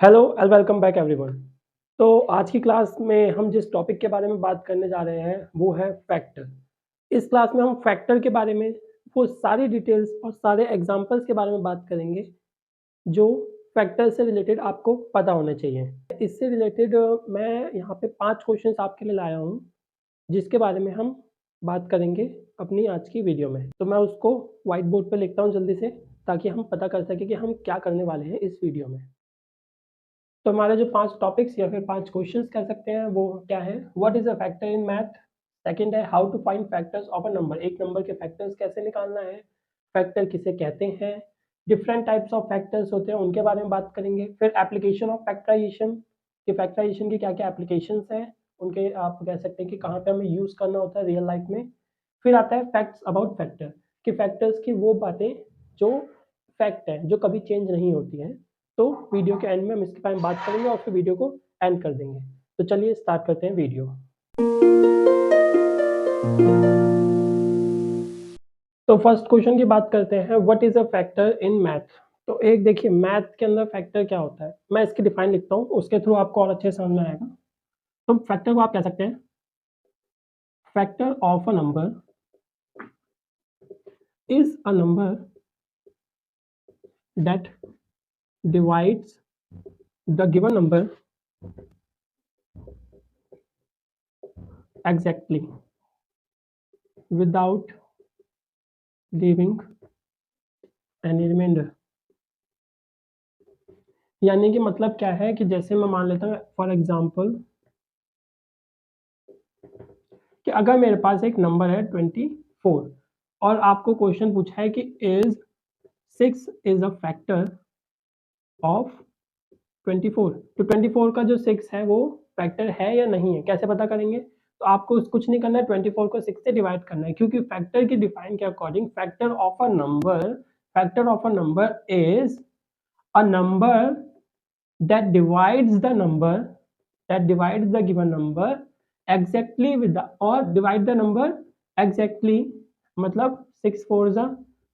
Hello and welcome back everyone. तो आज की क्लास में हम जिस टॉपिक के बारे में बात करने जा रहे हैं वो है फैक्टर। इस क्लास में हम फैक्टर के बारे में वो सारी डिटेल्स और सारे एग्जांपल्स के बारे में बात करेंगे जो फैक्टर से रिलेटेड आपको पता होने चाहिए। इससे रिलेटेड मैं यहाँ पे 5 क्वेश्चंस आपके लिए लाया हूँ जिसके बारे में हम बात करेंगे अपनी आज की वीडियो में। तो मैं उसको व्हाइट बोर्ड पे लिखता हूँ जल्दी से ताकि हम पता कर सकें कि हम क्या करने वाले हैं इस वीडियो में। तो हमारे जो 5 टॉपिक्स या फिर 5 क्वेश्चंस कह सकते हैं वो क्या है? What is a factor in math? Second है how to find factors of a number, एक नंबर के फैक्टर्स कैसे निकालना है? फैक्टर किसे कहते हैं? डिफरेंट टाइप्स ऑफ फैक्टर्स होते हैं उनके बारे में बात करेंगे। फिर एप्लीकेशन ऑफ फैक्टराइजेशन कि फैक्टराइजेशन की क्या-क्या एप्लीकेशंस हैं, उनके आप कह सकते हैं कि कहाँ पे हमें यूज़ करना होता है रियल लाइफ में। फिर आता है फैक्ट्स अबाउट फैक्टर कि फैक्टर्स की वो बातें जो फैक्ट है, जो कभी चेंज नहीं होती हैं। तो वीडियो के एंड में हम इसके बारे में बात करेंगे और फिर वीडियो को एंड कर देंगे। तो चलिए स्टार्ट करते हैं वीडियो। तो फर्स्ट क्वेश्चन की बात करते हैं, what is a factor in math? तो एक देखिए मैथ के अंदर फैक्टर क्या होता है? मैं इसकी डिफाइन लिखता हूँ, उसके थ्रू आपको और अच्छे से समझ में आएगा। तो फैक्टर को आप कह सकते हैं, factor of a number is a number that divides the given number exactly without leaving any remainder। यानी कि मतलब क्या है कि जैसे मैं मान लेता हूँ फॉर एग्जांपल कि अगर मेरे पास एक नंबर है 24 और आपको क्वेश्चन पूछा है कि is 6 is a factor of 24। तो 24 का जो 6 है वो फैक्टर है या नहीं है, कैसे पता करेंगे? तो आपको कुछ नहीं करना है, 24 को 6 से डिवाइड करना है, क्योंकि फैक्टर की डिफाइन के according factor of a number is a number that divides the number that divides the given number exactly with the or divide the number exactly मतलब 6 4 जा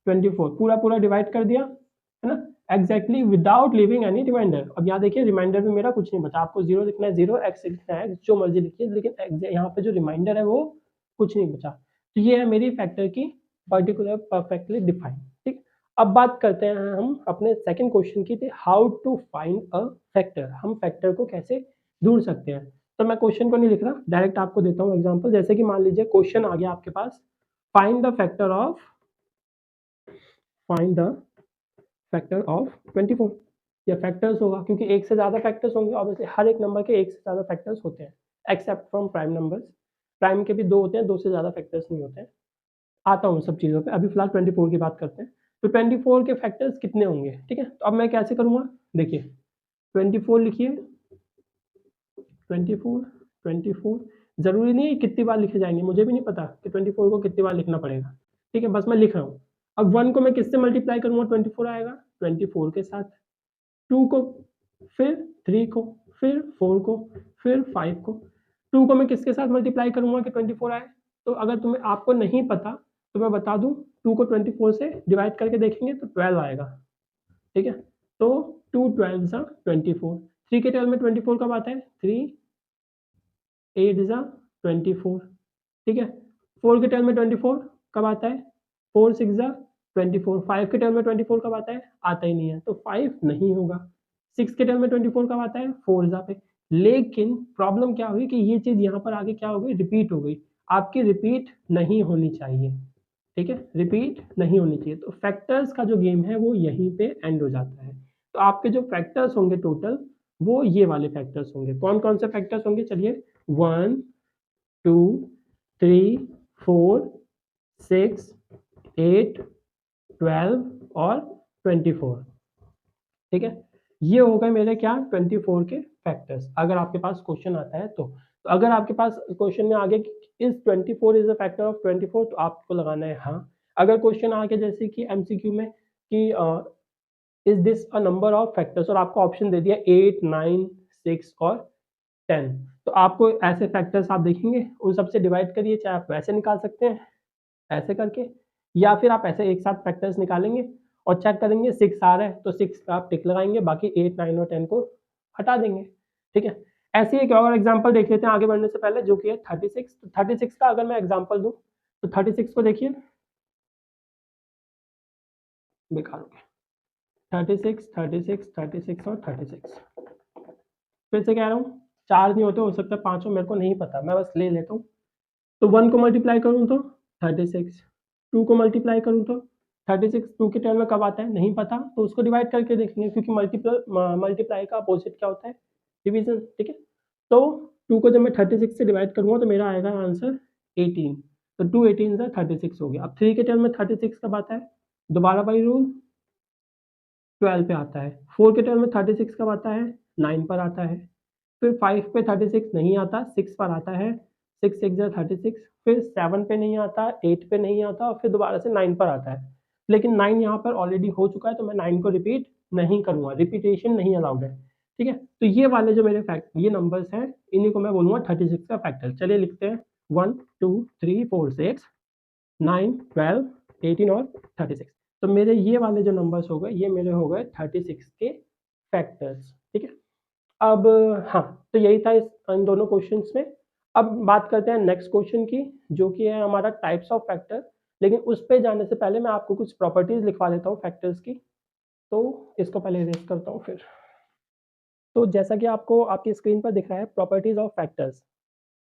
24 पूरा पूरा डिवाइड कर दिया है ना, exactly without leaving any remainder। अब यहाँ देखिए रिमाइंडर में मेरा कुछ नहीं बचा, आपको 0 लिखना है 0, x लिखना है जो मर्जी लिखिए, लेकिन यहाँ पे जो रिमाइंडर है वो कुछ नहीं बचा। तो ये है मेरी फैक्टर की पर्टिकुलर परफेक्टली डिफाइंड। ठीक, अब बात करते हैं हम अपने सेकंड क्वेश्चन की थी, how to find a factor, हम फैक्टर को कैसे ढूंढ सकते हैं। तो मैं क्वेश्चन को नहीं लिख रहा, डायरेक्ट आपको देता हूँ एग्जांपल। जैसे कि मान लीजिए क्वेश्चन आ गया आपके पास, find the factor of find the factor of 24 या फैक्टर्स होगा, क्योंकि एक से ज़्यादा फैक्टर्स होंगे ऑब्वियसली, हर एक नंबर के एक से ज़्यादा फैक्टर्स होते हैं except from prime numbers. Prime के भी 2 होते हैं, 2 से ज़्यादा फैक्टर्स नहीं होते हैं। आता हूँ सब चीज़ों पे, अभी फिलहाल 24 की बात करते हैं। तो 24 के फैक्टर्स कितने होंगे? ठीक है, तो अब मैं कैसे करूँगा, देखिए 24 लिखिए, 24 24 ज़रूरी नहीं है कितनी बार लिखे जाएंगे, मुझे भी नहीं पता कि 24 को कितनी बार लिखना पड़ेगा। ठीक है, बस मैं लिख रहा हूँ। अब 1 को मैं किससे मल्टीप्लाई करूँगा, 24 आएगा 24 के साथ, 2 को, फिर 3 को, फिर 4 को, फिर 5 को। 2 को मैं किसके साथ मल्टीप्लाई करूँगा कि 24 आए? तो अगर तुम्हें आपको नहीं पता तो मैं बता दूँ, 2 को 24 से डिवाइड करके देखेंगे तो 12 आएगा। ठीक है, तो 2 12 ज़ा 24, 3 के टेबल में 24 कब आता है? 3 8 ज़ा 24। ठीक है, 4 के टेबल में 24 कब आता है? 4 6 ज़ा 24। 5 के टेबल में 24 कब आता है? आता ही नहीं है, तो 5 नहीं होगा। 6 के टेबल में 24 कब आता है? 4 ज़ा पे। लेकिन प्रॉब्लम क्या हुई कि ये चीज़ यहाँ पर आगे क्या हो गई, रिपीट हो गई। आपकी रिपीट नहीं होनी चाहिए। ठीक है, रिपीट नहीं होनी चाहिए। तो फैक्टर्स का जो गेम है वो यहीं पे एंड हो जाता है। तो आपके जो फैक्टर्स होंगे टोटल, वो ये वाले फैक्टर्स होंगे। कौन-कौन से फैक्टर्स होंगे चलिए, 1 2 3 4 6 8 12 और 24। ठीक है, ये हो गए मेरे क्या 24 के फैक्टर्स, अगर आपके पास क्वेश्चन आता है तो। तो अगर आपके पास क्वेश्चन में आगे is 24 is a factor of 24, तो आपको लगाना है हाँ। अगर क्वेश्चन आ गया जैसे कि एमसीक्यू में कि is this a number of factors और आपको ऑप्शन दे दिया 8 9 6 और 10, तो आपको ऐसे फैक्टर्स आप देखेंगे उन सबसे डिवाइड करिए, चाहे आप वैसे निकाल सकते हैं ऐसे करके, या फिर आप ऐसे एक साथ फैक्टर्स निकालेंगे और चेक करेंगे 6 आ रहा है तो 6 का आप टिक लगाएंगे, बाकी 8 9 और 10 को हटा देंगे, ठीक है। ऐसे एक और एग्जांपल देख लेते हैं आगे बढ़ने से पहले, जो कि है 36। 36 का अगर मैं एग्जांपल दूं तो 36 को देखिए, बेकार हो गया, 36 36 36 और 36। फिर से कह रहा हूँ, 4 नहीं होते, हो सकता है 5 हो, मेरे को नहीं पता, मैं बस ले लेता हूँ। तो 1 को मल्टीप्लाई करूँ तो 36, 2 को मल्टीप्लाई करूँ तो 36, 2 के टर्म में कब आता है नहीं पता, तो उसको डिवाइड करके देखेंगे, क्योंकि मल्टीप्लाई का अपोजिट क्या होता है, डिवीजन, ठीक है। तो 2 को जब मैं 36 से डिवाइड करूँगा तो मेरा आएगा आंसर 18, तो 2 18 से 36 हो गया। अब 3 के टर्म में 36 कब आता है, दोबारा बाई रूल 12 पे आता है। 4 के टर्म में 36 कब आता है, 9 पर आता है। फिर 5 पे 36 नहीं आता, 6 पर आता है, 6 6 जा 36। फिर 7 पे नहीं आता, 8 पे नहीं आता, और फिर दोबारा से 9 पर आता है। लेकिन 9 यहाँ पर ऑलरेडी हो चुका है, तो मैं 9 को रिपीट नहीं करूँगा, रिपीटेशन नहीं अलाउड है, ठीक है। तो ये वाले जो मेरे ये नंबर्स हैं, इन्हीं को मैं बोलूँगा 36 का फैक्टर। चलिए लिखते हैं, 1 2 3 4 6 9 12 18 और 36। तो मेरे ये वाले जो नंबर्स हो गए, ये मेरे हो गए 36 के फैक्टर्स, ठीक है। अब हाँ, तो यही था इन दोनों क्वेश्चंस में। अब बात करते हैं नेक्स्ट क्वेश्चन की, जो कि है हमारा टाइप्स ऑफ फैक्टर। लेकिन उस पे जाने से पहले मैं आपको कुछ प्रॉपर्टीज लिखवा देता हूँ फैक्टर्स की, तो इसको पहले इरेज करता हूँ फिर। तो जैसा कि आपको आपकी स्क्रीन पर दिख रहा है, प्रॉपर्टीज ऑफ फैक्टर्स,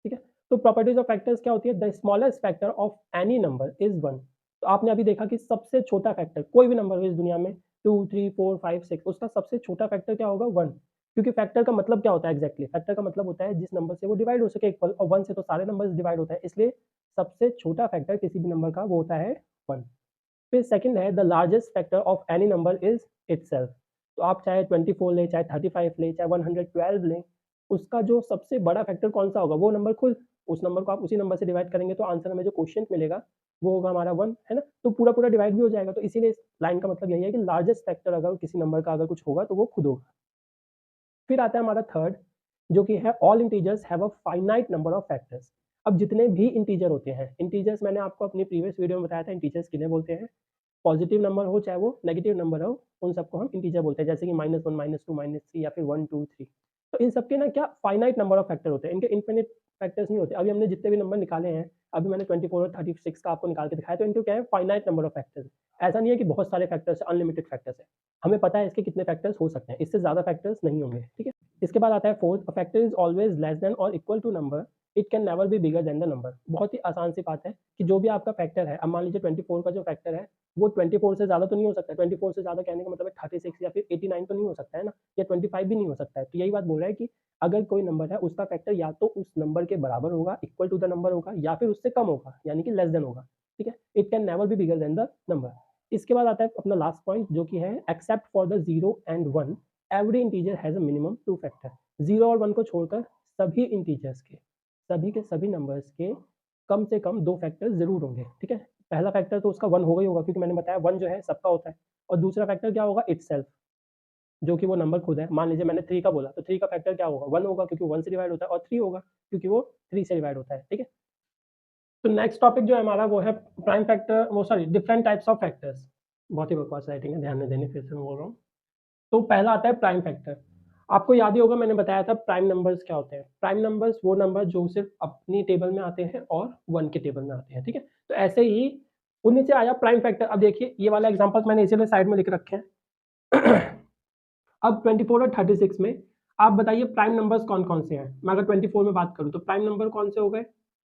ठीक है। तो प्रॉपर्टीज ऑफ फैक्टर्स क्या होती है, the smallest factor of any number is 1। तो आपने अभी देखा कि सबसे छोटा फैक्टर, कोई भी नंबर हो इस दुनिया में, 2 3 4 5 6, उसका सबसे छोटा फैक्टर क्या होगा, 1। क्योंकि फैक्टर का मतलब क्या होता है एग्जैक्टली, फैक्टर का मतलब होता है जिस नंबर से वो डिवाइड हो सके इक्वल, और 1 से तो सारे नंबर डिवाइड होता है, इसलिए सबसे छोटा फैक्टर किसी भी नंबर का वो होता है 1। फिर सेकंड है, the largest factor of any number is itself. तो आप चाहे 24 लें, चाहे 35 लें, चाहे 112 लें, उसका जो सबसे बड़ा फैक्टर कौन सा होगा, वो नंबर खुद, उस नंबर को आप उसी नंबर से डिवाइड करेंगे, तो आंसर हमें जो क्वेश्चन मिलेगा वो होगा हमारा 1, है ना। तो पूरा पूरा डिवाइड भी हो जाएगा। तो इसीलिए इस लाइन का मतलब यही है कि लार्जेस्ट फैक्टर अगर किसी नंबर का अगर कुछ होगा तो वो खुद होगा। फिर आता है हमारा थर्ड, जो कि है all integers have a finite number of factors. अब जितने भी इंटीजर होते हैं, इंटीजर्स मैंने आपको अपनी प्रीवियस वीडियो में बताया था इंटीजर्स किन्हें बोलते हैं। पॉजिटिव नंबर हो चाहे वो नेगेटिव नंबर हो, उन सबको हम इंटीजर बोलते हैं, जैसे कि -1 -2 -3 या फिर 1 2 3। तो इन सबके ना क्या फाइनाइट नंबर ऑफ फैक्टर होते हैं, इनके इनफिनिट फैक्टर्स नहीं होते। अभी हमने जितने भी नंबर निकाले हैं, अभी मैंने 24 और 36 का आपको निकाल के दिखाया, तो इनको क्या है, फाइनाइट नंबर ऑफ फैक्टर्स। ऐसा नहीं है कि बहुत सारे फैक्टर्स है, अनलिमिटेड फैक्टर्स है। हमें पता है इसके कितने फैक्टर्स हो सकते हैं, इससे ज़्यादा फैक्टर्स नहीं होंगे, ठीक है। इसके बाद आता है fourth, a factor is always less than और equal to number, it can never be bigger than the number. बहुत ही आसान सी बात है कि जो भी आपका फैक्टर है, अब मान लीजिए 24 का जो फैक्टर है, वो 24 से ज़्यादा तो नहीं हो सकता है। 24 से ज़्यादा कहने का मतलब है 36 या फिर 89 तो नहीं हो सकता है ना, या 25 भी नहीं हो सकता है। तो यही बात बोल रहा है कि अगर कोई नंबर है, उसका फैक्टर या तो उस नंबर के बराबर होगा, इक्वल टू द नंबर होगा, या फिर उससे कम होगा, यानी कि लेस देन होगा, ठीक है। It can never be bigger than the number. इसके बाद आता है अपना लास्ट पॉइंट, जो कि है except for the 0 and 1 every integer has a minimum 2 factor. 0 और 1 को छोड़कर सभी इंटीजर्स के, सभी के सभी नंबर्स के कम से कम 2 फैक्टर जरूर होंगे, ठीक है। पहला फैक्टर तो उसका 1 होगा ही होगा, क्योंकि मैंने बताया 1 जो है सबका होता है। और दूसरा फैक्टर क्या होगा, इटसेल्फ, जो कि वो नंबर खुद है। मान लीजिए मैंने 3 का बोला, तो 3 का फैक्टर क्या होगा, 1 होगा, क्योंकि 1 से डिवाइड होता है, और 3 होगा क्योंकि वो 3 से डिवाइड होता है, ठीक है। तो नेक्स्ट टॉपिक जो है हमारा वो है प्राइम फैक्टर, वो sorry different types of factors. बहुत ही बकवास राइटिंग है, ध्यान नहीं देनी, फिर से मैं बोल रहा हूँ। तो पहला आता है प्राइम फैक्टर। आपको याद ही होगा, मैंने बताया था प्राइम नंबर्स क्या होते हैं। प्राइम नंबर्स वो नंबर जो सिर्फ अपनी टेबल में आते हैं और 1 के टेबल में आते हैं, ठीक है। तो ऐसे ही उन्हीं से आया प्राइम फैक्टर। अब देखिए ये वाला एग्जांपल्स मैंने इसीलिए साइड में लिख रखे हैं। अब 24 और 36 में आप बताइए प्राइम नंबर्स कौन कौन से हैं। मैं अगर 24 में बात करूं तो प्राइम नंबर कौन से हो गए,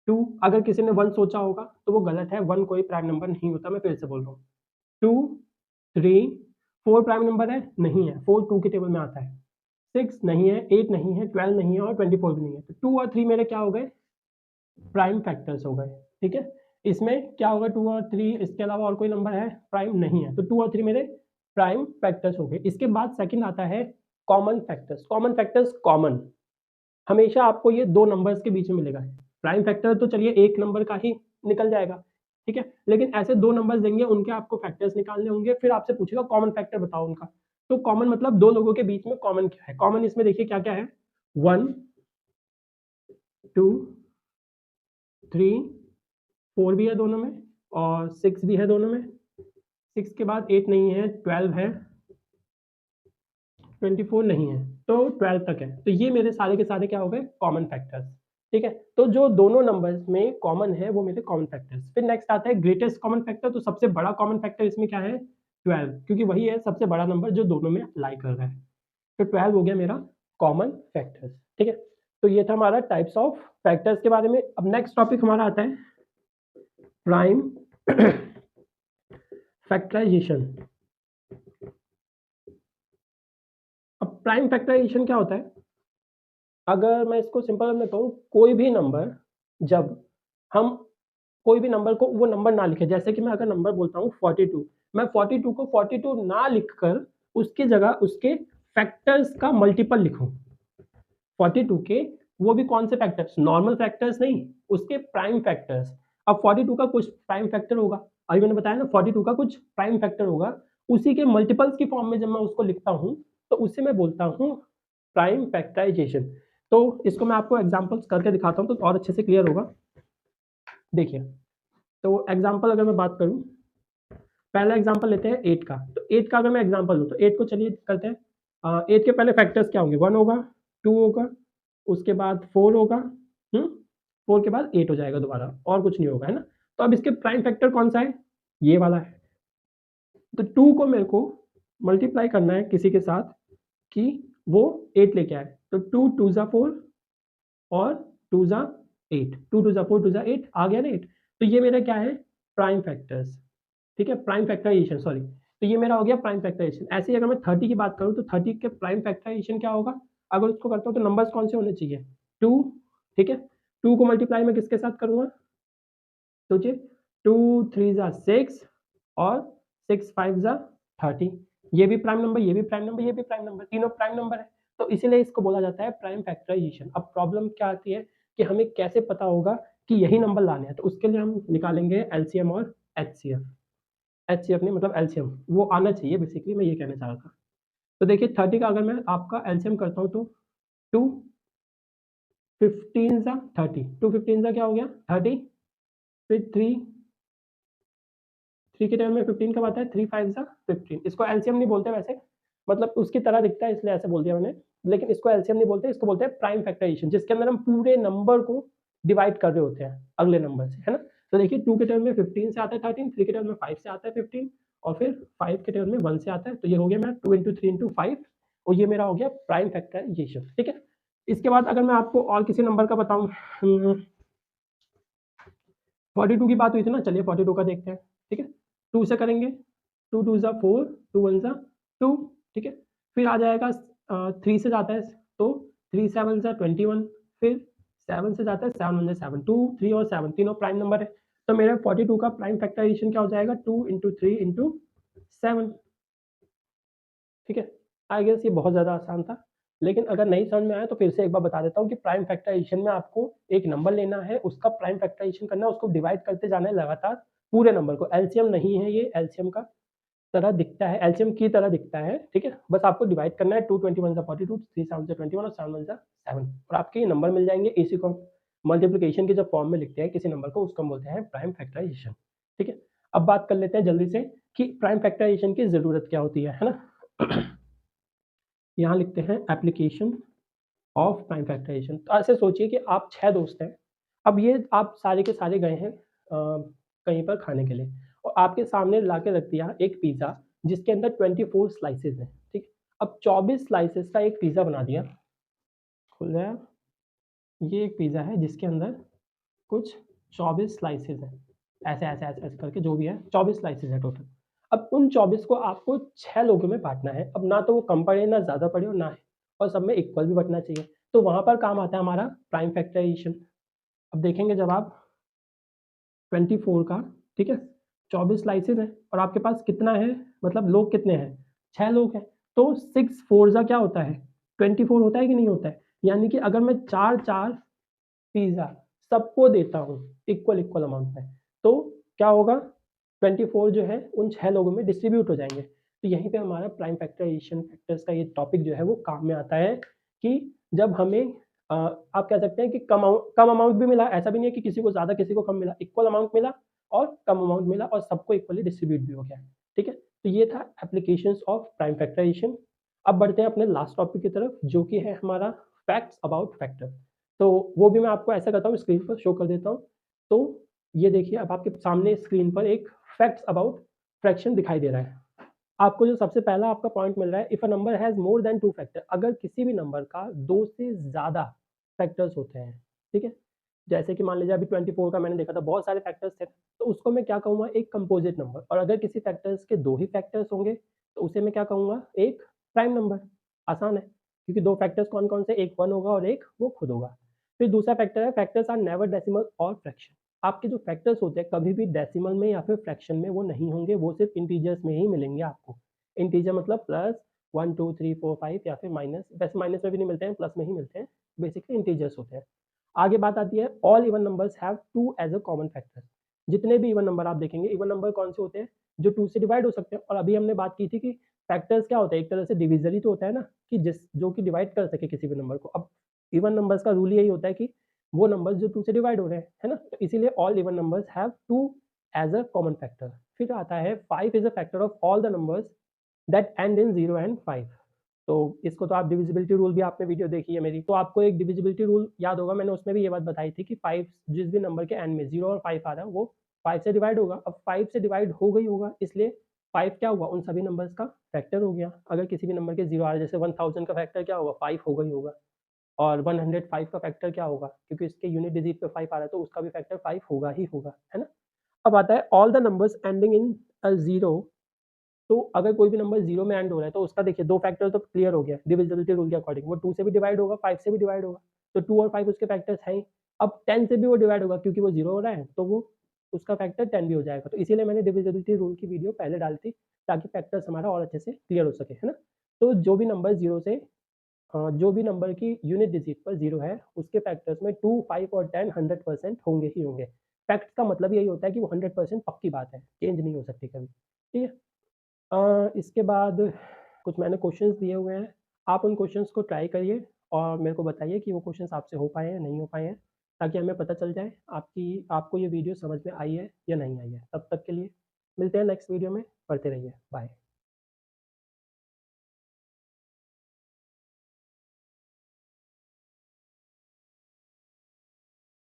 2। अगर किसी ने 1 सोचा होगा तो वो गलत है, 1 कोई प्राइम नंबर नहीं होता, मैं फिर से बोल रहा हूँ। 2 3 4 प्राइम नंबर है, नहीं है, 4 2 के टेबल में आता है। 6 नहीं है, 8 नहीं है, 12 नहीं है, और 24 भी नहीं है। तो 2 और 3 मेरे क्या हो गए, प्राइम फैक्टर्स हो गए, ठीक है। इसमें क्या होगा, 2 और 3, इसके अलावा और कोई नंबर है प्राइम नहीं है, तो 2 और 3 मेरे प्राइम फैक्टर्स हो गए। इसके बाद सेकंड आता है common factors. Common factors, common हमेशा आपको ये 2 नंबर्स के बीच में मिलेगा। प्राइम फैक्टर तो चलिए एक नंबर का ही निकल जाएगा, ठीक है। लेकिन ऐसे 2 नंबर्स देंगे, उनके आपको फैक्टर्स निकालने होंगे, फिर आपसे पूछेगा कॉमन फैक्टर बताओ उनका। तो कॉमन मतलब 2 लोगों के बीच में कॉमन क्या है। कॉमन इसमें देखिए क्या क्या है, 1 2 3 4 भी है दोनों में, और 6 भी है दोनों में। 6 के बाद 8 नहीं है, 12 है, 24 नहीं है तो 12 तक है, तो ये मेरे सारे के सारे क्या हो गए कॉमन फैक्टर्स। ठीक है, तो जो दोनों नंबर्स में कॉमन है वो मेरे कॉमन फैक्टर्स। फिर नेक्स्ट आता है ग्रेटेस्ट कॉमन फैक्टर, तो सबसे बड़ा कॉमन फैक्टर इसमें क्या है 12, क्योंकि वही है सबसे बड़ा नंबर जो दोनों में अप्लाई कर रहा है। तो 12 हो गया मेरा कॉमन फैक्टर्स। ठीक है, तो ये था हमारा टाइप्स ऑफ फैक्टर्स के बारे में। अब नेक्स्ट टॉपिक हमारा आता है प्राइम फैक्टराइजेशन। अब प्राइम फैक्टराइजेशन क्या होता है, अगर मैं इसको सिंपल में कहूँ, कोई भी नंबर जब हम कोई भी नंबर को वो नंबर ना लिखे, जैसे कि मैं अगर नंबर बोलता हूँ 42, मैं 42 को 42 ना लिखकर उसकी जगह उसके फैक्टर्स का मल्टीपल लिखूं, 42 के वो भी कौन से फैक्टर्स, नॉर्मल फैक्टर्स नहीं, उसके प्राइम फैक्टर्स। अब 42 का कुछ प्राइम फैक्टर होगा, अभी मैंने बताया ना 42 का कुछ प्राइम फैक्टर होगा, उसी के मल्टीपल्स की फॉर्म में जब मैं उसको लिखता हूँ तो उससे मैं बोलता हूँ प्राइम फैक्टराइजेशन। तो इसको मैं आपको एग्जांपल्स करके दिखाता हूँ तो और अच्छे से क्लियर होगा। देखिए, तो एग्जांपल अगर मैं बात करूँ, पहला एग्जांपल लेते हैं 8 का। तो 8 का अगर मैं एग्जांपल लूँ तो 8 को चलिए करते हैं। 8 के पहले फैक्टर्स क्या होंगे, 1 होगा, 2 होगा, उसके बाद 4 होगा, 4 के बाद 8 हो जाएगा दोबारा, और कुछ नहीं होगा, है ना। तो अब इसके प्राइम फैक्टर कौन सा है, ये वाला है। तो 2 को मेरे को मल्टीप्लाई करना है किसी के साथ कि वो 8 लेके आए, तो 2 2 जा 4 और 2 जा 8, 2 2 जा 4 2 जा 8 आ गया ना 8। तो ये मेरा क्या है प्राइम फैक्टर्स। ठीक है, प्राइम फैक्टराइजेशन, सॉरी, तो ये मेरा हो गया प्राइम फैक्टराइजेशन। ऐसे ही अगर मैं 30 की बात करूँ तो 30 के प्राइम फैक्टराइजेशन क्या होगा, अगर उसको करता हूँ तो नंबर्स कौन से होने चाहिए 2। ठीक है, 2 को मल्टीप्लाई मैं किसके साथ करूँगा, सोचिए, 2 3 जा 6 और 6 5 जा 30, ये भी प्राइम नंबर, ये भी प्राइम नंबर, ये भी प्राइम नंबर, तीनों प्राइम नंबर है, तो इसीलिए इसको बोला जाता है प्राइम फैक्टराइजेशन। अब प्रॉब्लम क्या आती है कि हमें कैसे पता होगा कि यही नंबर लाने हैं, तो उसके लिए हम निकालेंगे एलसीएम और एचसीएफ। एचसीएफ नहीं, मतलब एलसीएम वो आना चाहिए, बेसिकली मैं ये कहना चाह रहा था। तो देखिए 30 का अगर मैं आपका एलसीएम करता हूँ तो 2 15 सा 30, 2 15 सा क्या हो गया 30, फिर 3 के टाइम में 15 कब आता है, 3 5 सा 15। इसको एलसीएम नहीं बोलते वैसे, मतलब उसकी तरह दिखता है इसलिए ऐसे बोल दिया मैंने, लेकिन इसको एलसीएम नहीं बोलते, इसको बोलते हैं प्राइम फैक्टराइजेशन, जिसके अंदर हम पूरे नंबर को डिवाइड कर रहे होते हैं अगले नंबर से, है ना। तो देखिए 2 के टर्म में 15 से आता है 13, 3 के टर्म में 5 से आता है 15, और फिर 5 के टर्म में 1 से आता है, तो ये हो गया मेरा 2 इंटू 3 इंटू 5, और ये मेरा हो गया प्राइम फैक्टराइजेशन। ठीक है, इसके बाद अगर मैं आपको और किसी नंबर का बताऊं, 42 की बात हुई थी ना, चलिए 42 का देखते हैं। ठीक है, 2 से करेंगे, 2 2 जा 4, 2 1 जा 2। ठीक है, फिर आ जाएगा 3 से जाता है तो 3 7 जा 21, फिर 7 से जाता है 7 1 जा 7, 2 3 और 7 तीनों प्राइम नंबर है, तो मेरे 42 का प्राइम फैक्टराइजेशन क्या हो जाएगा 2 इंटू 3 इंटू 7। ठीक है, आई गेस ये बहुत ज़्यादा आसान था, लेकिन अगर नहीं समझ में आया तो फिर से एक बार बता देता हूँ कि प्राइम फैक्टराइजेशन में आपको एक नंबर लेना है, उसका प्राइम फैक्टराइजेशन करना है, उसको डिवाइड करते जाना है लगातार पूरे नंबर को। एलसीएम नहीं है ये, एलसीएम का तरह दिखता है, एलसीएम की तरह दिखता है। ठीक है, बस आपको डिवाइड करना है, 2 21 जा 42, 3 7 जा 21 और 7 1 जा 7, और आपके ये नंबर मिल जाएंगे। इसी को मल्टीप्लिकेशन के जब फॉर्म में लिखते हैं किसी नंबर को, उसको हम बोलते हैं प्राइम फैक्टराइजेशन। ठीक है, अब बात कर लेते हैं जल्दी से कि प्राइम फैक्टराइजेशन की ज़रूरत क्या होती है ना। यहाँ लिखते हैं एप्लीकेशन ऑफ प्राइम फैक्टराइजेशन। तो ऐसे सोचिए कि आप 6 दोस्त हैं, अब ये आप सारे के सारे गए हैं कहीं पर खाने के लिए, और आपके सामने ला के रख दिया एक पिज़्ज़ा जिसके अंदर 24 स्लाइसेस हैं। ठीक, अब 24 स्लाइसेस का एक पिज़्ज़ा बना दिया, खुल गया, ये एक पिज़्ज़ा है जिसके अंदर कुछ 24 स्लाइसेस हैं, ऐसे ऐसे ऐसे ऐसे करके जो भी है 24 स्लाइसेस है टोटल। अब उन 24 को आपको 6 लोगों में बांटना है, अब ना तो वो कम पड़े ना ज़्यादा पड़े और ना है, और सब में इक्वल भी बंटना चाहिए, तो वहाँ पर काम आता है हमारा प्राइम फैक्टराइजेशन। अब देखेंगे जब आप 24 का, ठीक है, 24 स्लाइसेस हैं और आपके पास कितना है, मतलब लोग कितने हैं 6 लोग हैं, तो 6 4 जा क्या होता है 24 होता है कि नहीं होता है। यानी कि अगर मैं 4 पिज़्ज़ा सबको देता हूँ इक्वल इक्वल अमाउंट में, तो क्या होगा 24 जो है उन 6 लोगों में डिस्ट्रीब्यूट हो जाएंगे। तो यहीं पे हमारा प्राइम फैक्टराइजेशन फैक्टर्स का ये टॉपिक जो है वो काम में आता है कि जब हमें आप कह सकते हैं कि कम अमाउंट भी मिला, ऐसा भी नहीं है कि किसी को ज़्यादा किसी को कम मिला, इक्वल अमाउंट मिला और कम अमाउंट मिला और सबको इक्वली डिस्ट्रीब्यूट भी हो गया। ठीक है, तो ये था एप्लीकेशंस ऑफ प्राइम फैक्टराइजेशन। अब बढ़ते हैं अपने लास्ट टॉपिक की तरफ, जो कि है हमारा फैक्ट्स अबाउट फैक्टर। तो वो भी मैं आपको ऐसा करता हूँ, स्क्रीन पर शो कर देता हूँ। तो ये देखिए, अब आपके सामने स्क्रीन पर एक फैक्ट्स अबाउट फ्रैक्शन दिखाई दे रहा है। आपको जो सबसे पहला आपका पॉइंट मिल रहा है, if a number has more than 2 factor, अगर किसी भी नंबर का 2 से ज़्यादा फैक्टर्स होते हैं, ठीक है? जैसे कि मान लीजिए अभी 24 का मैंने देखा था, बहुत सारे फैक्टर्स थे, तो उसको मैं क्या कहूँगा, एक कंपोजिट नंबर। और अगर किसी फैक्टर्स के 2 ही फैक्टर्स होंगे, तो उसे मैं क्या कहूँगा, एक प्राइम नंबर। आसान है, क्योंकि 2 फैक्टर्स कौन-कौन से, एक 1 होगा और एक वो खुद होगा। फिर दूसरा फैक्टर है, फैक्टर्स आर नेवर डेसिमल और फ्रैक्शन। आपके जो फैक्टर्स होते हैं, कभी भी डेसिमल में या फिर फ्रैक्शन में वो नहीं होंगे, वो सिर्फ़ इंटीजर्स में ही मिलेंगे आपको। इंटीजर मतलब प्लस 1, 2, 3, 4, 5 या फिर माइनस, वैसे माइनस में भी नहीं मिलते हैं, प्लस में ही मिलते हैं। बेसिकली इंटीजर्स होते हैं। आगे बात आती है, all even numbers have 2 as a common factor. जितने भी इवन नंबर आप देखेंगे, इवन नंबर कौन से होते हैं, जो 2 से डिवाइड हो सकते हैं। और अभी हमने बात की थी कि फैक्टर्स क्या होता है, एक तरह से डिवीज़र ही तो होता है ना, कि जो कि डिवाइड कर सके किसी भी नंबर को। अब इवन नंबर्स का रूल यही होता है कि वो नंबर्स जो 2 से डिवाइड हो रहे हैं, है ना? तो इसीलिए all even numbers have 2 as a common factor. फिर आता है 5 is a factor of all the numbers that and in 0 and 5। तो इसको तो आप डिविजिबिलिटी रूल भी आपने वीडियो देखी है मेरी, तो आपको एक डिविजिबिलिटी रूल याद होगा, मैंने उसमें भी ये बात बताई थी कि 5 जिस भी नंबर के एंड में 0 और 5 आ रहा है, वो 5 से डिवाइड होगा। अब 5 से डिवाइड हो गई होगा, इसलिए 5 क्या हुआ, उन सभी नंबर्स का फैक्टर हो गया। अगर किसी भी नंबर के 0 आ रहा है, जैसे 1000 का फैक्टर क्या होगा, 5 होगा ही होगा। और 105 का फैक्टर क्या होगा, क्योंकि इसके यूनिट डिजिट पे 5 आ रहा है, तो उसका भी फैक्टर 5 होगा ही होगा, है ना? अब आता है all the numbers ending in 0। तो अगर कोई भी नंबर 0 में एंड हो रहा है, तो उसका देखिए 2 फैक्टर तो क्लियर हो गया डिविजिबिलिटी रूल के अकॉर्डिंग, वो 2 से भी डिवाइड होगा, 5 से भी डिवाइड होगा। तो 2 और 5 उसके फैक्टर्स हैं ही। अब 10 से भी वो डिवाइड होगा, क्योंकि वो 0 हो रहा है, तो वो उसका फैक्टर 10 भी हो जाएगा। तो इसीलिए मैंने डिविजिबिलिटी रूल की वीडियो पहले डाली थी, ताकि फैक्टर्स हमारा और अच्छे से क्लियर हो सके, है ना? तो जो भी नंबर 0 से जो भी नंबर की यूनिट डिजिट पर 0 है, उसके फैक्टर्स में 2, 5 और 10 100% होंगे ही होंगे। फैक्ट का मतलब यही होता है कि वो 100% पक्की बात है, चेंज नहीं हो सकती कभी, ठीक है? इसके बाद कुछ मैंने क्वेश्चंस दिए हुए हैं, आप उन क्वेश्चंस को ट्राई करिए और मेरे को बताइए कि वो क्वेश्चंस आपसे हो पाए हैं या नहीं हो पाए हैं, ताकि हमें पता चल जाए आपको ये वीडियो समझ में आई है या नहीं आई है। तब तक के लिए मिलते हैं नेक्स्ट वीडियो में, पढ़ते रहिए, बाय।